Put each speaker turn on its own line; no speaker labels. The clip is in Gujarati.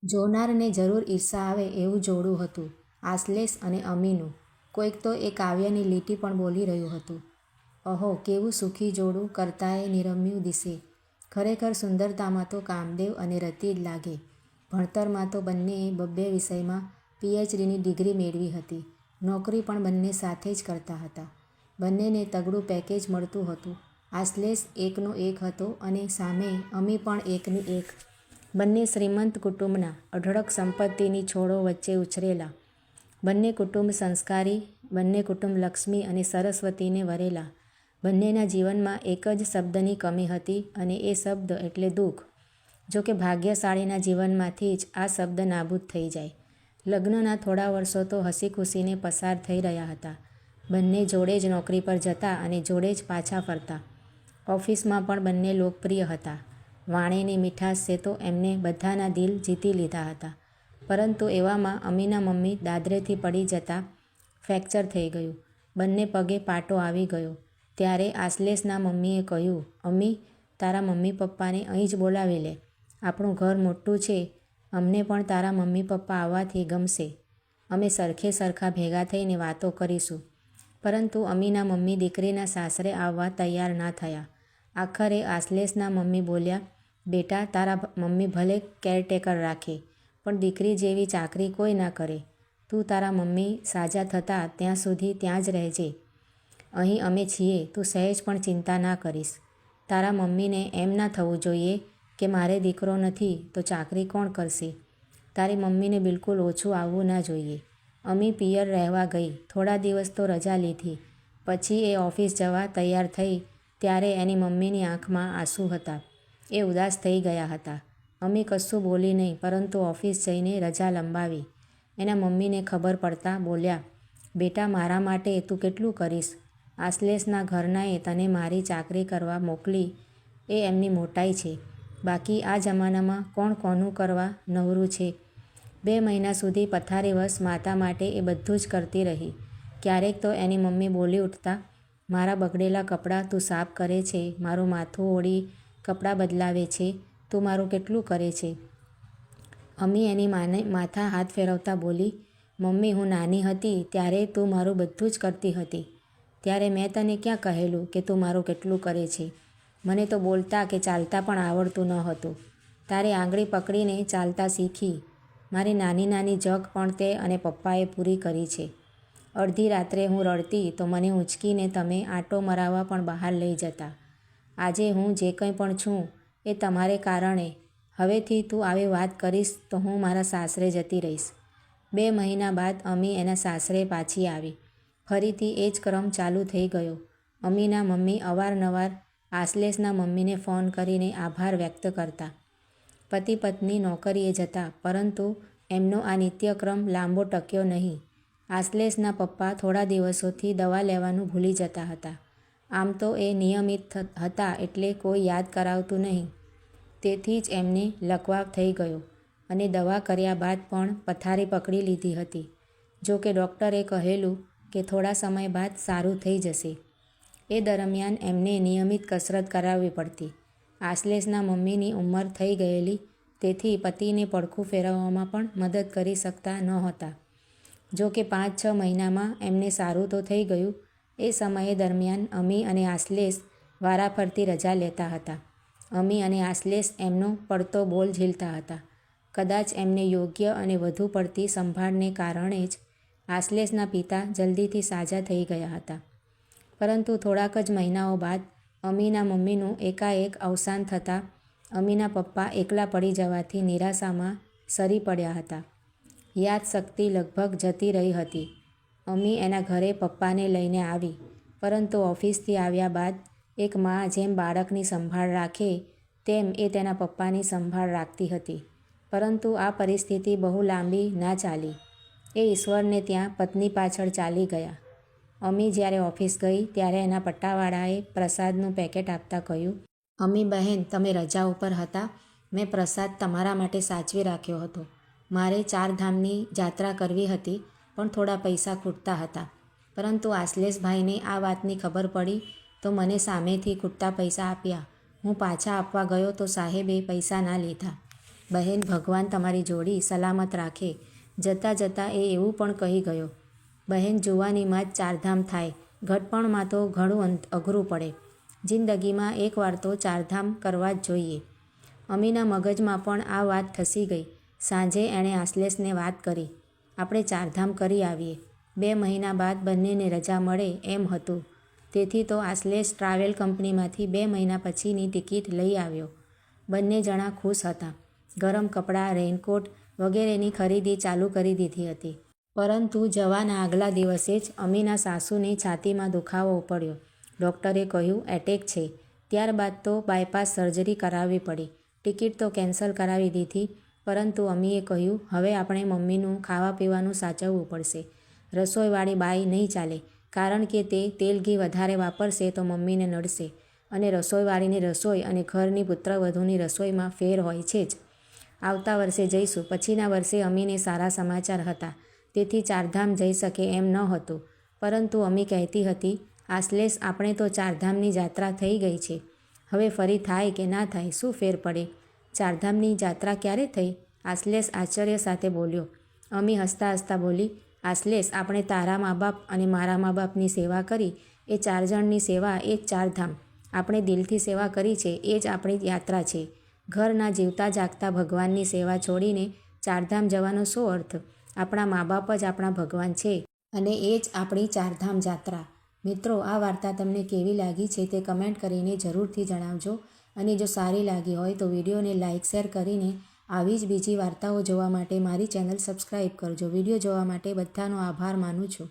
જોનારને જરૂર ઈર્ષા આવે એવું જોડું હતું, આશ્લેષ અને અમીનું. કોઈક તો એ કાવ્યની લીટી પણ બોલી રહ્યું હતું. અહો, કેવું સુખી જોડું કરતાંય નિરમ્યું દિશે. ખરેખર સુંદરતામાં તો કામદેવ અને રતિ જ લાગે. ભણતરમાં તો બંનેએ બબ્બે વિષયમાં પીએચડીની ડિગ્રી મેળવી હતી. નોકરી પણ બંને સાથે જ કરતા હતા. બંનેને તગડું પેકેજ મળતું હતું. આશ્લેષ એકનો એક હતો અને સામે અમી પણ એકની એક. બંને શ્રીમંત કુટુંબના અઢળક સંપત્તિની છોડો વચ્ચે ઉછરેલા. બંને કુટુંબ સંસ્કારી, બંને કુટુંબ લક્ષ્મી અને સરસ્વતીને વરેલા. બંનેના જીવનમાં એક જ શબ્દની કમી હતી અને એ શબ્દ એટલે દુઃખ. જો કે ભાગ્યશાળીના જીવનમાંથી જ આ શબ્દ નાબૂદ થઈ જાય. લગ્નના થોડા વર્ષો તો હસી ખુશીને પસાર થઈ રહ્યા હતા. બંને જોડે જ નોકરી પર જતા અને જોડે જ પાછા ફરતા. ઓફિસમાં પણ બંને લોકપ્રિય હતા. વાણીની મીઠાશે તો એમને બધાના દિલ જીતી લીધા હતા. પરંતુ એવામાં અમીના મમ્મી દાદરેથી પડી જતા ફ્રેક્ચર થઈ ગયું. બંને પગે પાટો આવી ગયો. ત્યારે આશ્લેષના મમ્મીએ કહ્યું, અમી, તારા મમ્મી પપ્પાને અહીં જ બોલાવી લે. આપણું ઘર મોટું છે, અમને પણ તારા મમ્મી પપ્પા આવવાથી ગમશે. અમે સરખે સરખા ભેગા થઈને વાતો કરીશું. પરંતુ અમીના મમ્મી દીકરીના સાસરે આવવા તૈયાર ના થયા. આખરે આશ્લેષના મમ્મી બોલ્યા, બેટા, તારા મમ્મી ભલે કેરટેકર રાખે, પણ દીકરી જેવી ચાકરી કોઈ ના કરે. તું તારા મમ્મી સાજા થતાં ત્યાં સુધી ત્યાં જ રહેજે. અહીં અમે છીએ, તું સહેજ પણ ચિંતા ના કરીશ. તારા મમ્મીને એમ ના થવું જોઈએ કે મારે દીકરો નથી તો ચાકરી કોણ કરશે. તારી મમ્મીને બિલકુલ ઓછું આવવું ના જોઈએ. અમી પિયર રહેવા ગઈ. થોડા દિવસ તો રજા લીધી. પછી એ ઓફિસ જવા તૈયાર થઈ ત્યારે એની મમ્મીની આંખમાં આંસુ હતા. એ ઉદાસ થઈ ગયા હતા. અમી કશું બોલી નહીં, પરંતુ ઓફિસ જઈને રજા લંબાવી. એના મમ્મીને ખબર પડતા બોલ્યા, બેટા, મારા માટે તું કેટલું કરીશ. આશ્લેષના ઘરનાએ તને મારી ચાકરી કરવા મોકલી એ એમની મોટાઈ છે. બાકી આ જમાનામાં કોણ કોનું કરવા નવરું છે. 2 મહિના સુધી પથારીવશ માતા માટે એ બધું જ કરતી રહી. ક્યારેક તો એની મમ્મી બોલી ઉઠતા, મારા બગડેલા કપડાં તું સાફ કરે છે, મારું માથું ઓળી કપડાં બદલાવે છે, તું મારું કેટલું કરે છે. અમી એની માને માથા હાથ ફેરવતા બોલી, મમ્મી, હું નાની હતી ત્યારે તું મારું બધું જ કરતી હતી. ત્યારે મેં તને ક્યાં કહેલું કે તું મારું કેટલું કરે છે. મને તો બોલતા કે ચાલતા પણ આવડતું ન હતું. તારી આંગળી પકડીને ચાલતા શીખી. મારી નાની નાની જગ પણ તે અને પપ્પાએ પૂરી કરી છે. અડધી રાત્રે હું રડતી તો મને ઊંચકીને તમે આંટો મરાવવા પણ બહાર લઈ જતા. આજે હું જે કંઈ પણ છું એ તમારે કારણે. હવેથી તું આવી વાત કરીશ તો હું મારા સાસરે જતી રહીશ. 2 મહિના બાદ અમી એના સાસરે પાછી આવી. ફરીથી એ જ ક્રમ ચાલુ થઈ ગયો. અમીના મમ્મી અવારનવાર આશ્લેષના મમ્મીને ફોન કરીને આભાર વ્યક્ત કરતા. પતિ પત્ની નોકરીએ જતા, પરંતુ એમનો આ નિત્યક્રમ લાંબો ટક્યો નહીં. આશ્લેષના પપ્પા થોડા દિવસોથી દવા લેવાનું ભૂલી જતા હતા. આમ તો એ નિયમિત હતા એટલે કોઈ યાદ કરાવતું નહીં. તેથી જ એમને લકવા થઈ ગયો અને દવા કર્યા બાદ પણ પથારી પકડી લીધી હતી. જો કે ડૉક્ટરે કહેલું કે થોડા સમય બાદ સારું થઈ જશે. એ દરમિયાન એમને નિયમિત કસરત કરાવવી પડતી. આશ્લેષના મમ્મીની ઉંમર થઈ ગયેલી, તેથી પતિને પડખું ફેરવવામાં પણ મદદ કરી શકતા નહોતા. જો કે 5-6 મહિનામાં એમને સારું તો થઈ ગયું. એ સમય દરમિયાન અમી અને આશ્લેષ વારાફરતી રજા લેતા હતા. અમી અને આશ્લેષ એમનો પડતો બોલ ઝીલતા હતા. કદાચ એમને યોગ્ય અને વધુ પડતી સંભાળને કારણે જ આશ્લેષના પિતા જલ્દીથી સાજા થઈ ગયા હતા. પરંતુ થોડાક જ મહિનાઓ બાદ અમીના મમ્મીનું એકાએક અવસાન થતાં અમીના પપ્પા એકલા પડી જવાથી નિરાશામાં સરી પડ્યા હતા. યાદશક્તિ લગભગ જતી રહી હતી. અમી એના ઘરે પપ્પાને લઈને આવી, પરંતુ ઓફિસથી આવ્યા બાદ એક મા જેમ બાળકની સંભાળ રાખે તેમ એ તેના પપ્પાની સંભાળ રાખતી હતી. પરંતુ આ પરિસ્થિતિ બહુ લાંબી ના ચાલી. એ ઈશ્વરને ત્યાં પત્ની પાછળ ચાલી ગયા. અમી જ્યારે ઓફિસ ગઈ ત્યારે એના પટ્ટાવાળાએ પ્રસાદનું પેકેટ આપતા કહ્યું, અમી બહેન, તમે રજા ઉપર હતા. મેં પ્રસાદ તમારા માટે સાચવી રાખ્યો હતો. મારે 4 ધામની જાત્રા કરવી હતી, પણ થોડા પૈસા ખૂટતા હતા. પરંતુ આશ્લેષભાઈને આ વાતની ખબર પડી તો મને સામેથી ખૂટતા પૈસા આપ્યા. હું પાછા આપવા ગયો તો સાહેબે પૈસા ના લીધા. બહેન, ભગવાન તમારી જોડી સલામત રાખે. જતાં જતાં એ એવું પણ કહી ગયો, બહેન, જુવાનીમાં જ ચારધામ થાય, ઘડપણમાં તો ઘણું અઘરું પડે. જિંદગીમાં એકવાર તો ચારધામ કરવા જ જોઈએ. અમીના મગજમાં પણ આ વાત ઠસી ગઈ. સાંજે એણે આશ્લેષને વાત કરી, આપણે ચારધામ કરી આવીએ. 2 મહિના બાદ બંનેને રજા મળે એમ હતું. તેથી તો આશ્લેષ ટ્રાવેલ કંપનીમાંથી 2 મહિના પછીની ટિકિટ લઈ આવ્યો. બંને જણા ખુશ હતા. ગરમ કપડાં, રેઇનકોટ વગેરેની ખરીદી ચાલુ કરી દીધી હતી. પરંતુ જવાના આગલા દિવસે જ અમીના સાસુને છાતીમાં દુખાવો ઉપડ્યો. ડૉક્ટરે કહ્યું એટેક છે. ત્યારબાદ તો બાયપાસ સર્જરી કરાવવી પડી. ટિકિટ તો કેન્સલ કરાવી દીધી, પરંતુ અમીએ કહ્યું, હવે આપણે મમ્મીનું ખાવા પીવાનું સાચવવું પડશે. રસોઈવાળી બાઈ નહીં ચાલે, કારણ કે તે તેલ ઘી વધારે વાપરશે તો મમ્મીને નડશે. અને રસોઈવાળીની રસોઈ અને ઘરની પુત્રવધૂની રસોઈમાં ફેર હોય છે જ. આવતા વર્ષે જઈશું. પછીના વર્ષે અમીને સારા સમાચાર હતા. તેથી ચારધામ જઈ શકે એમ ન હતું. પરંતુ અમી કહેતી હતી, આશ્લેષ, આપણે તો ચારધામની જાત્રા થઈ ગઈ છે. હવે ફરી થાય કે ના થાય, શું ફેર પડે? ચારધામની જાત્રા ક્યારે થઈ? આશ્લેષ આશ્ચર્ય સાથે બોલ્યો. અમી હસતા હસતા બોલી, આશ્લેષ, આપણે તારા મા બાપ અને મારા મા બાપની સેવા કરી, એ 4 જણની સેવા એ જ ચારધામ. આપણે દિલથી સેવા કરી છે એ જ આપણી યાત્રા છે. ઘરના જીવતા જાગતા ભગવાનની સેવા છોડીને ચારધામ જવાનો શું અર્થ? આપણા મા બાપ જ આપણા ભગવાન છે અને એ જ આપણી ચારધામ જાત્રા. મિત્રો, આ વાર્તા તમને કેવી લાગી છે તે કમેન્ટ કરીને જરૂરથી જણાવજો. અને જો સારી લાગી હોય તો વિડીયોને લાઇક, શેર કરીને આવી જ બીજી વાર્તાઓ જોવા માટે મારી ચેનલ સબસ્ક્રાઈબ કરજો. વિડીયો જોવા માટે બધાનો આભાર માનું છું.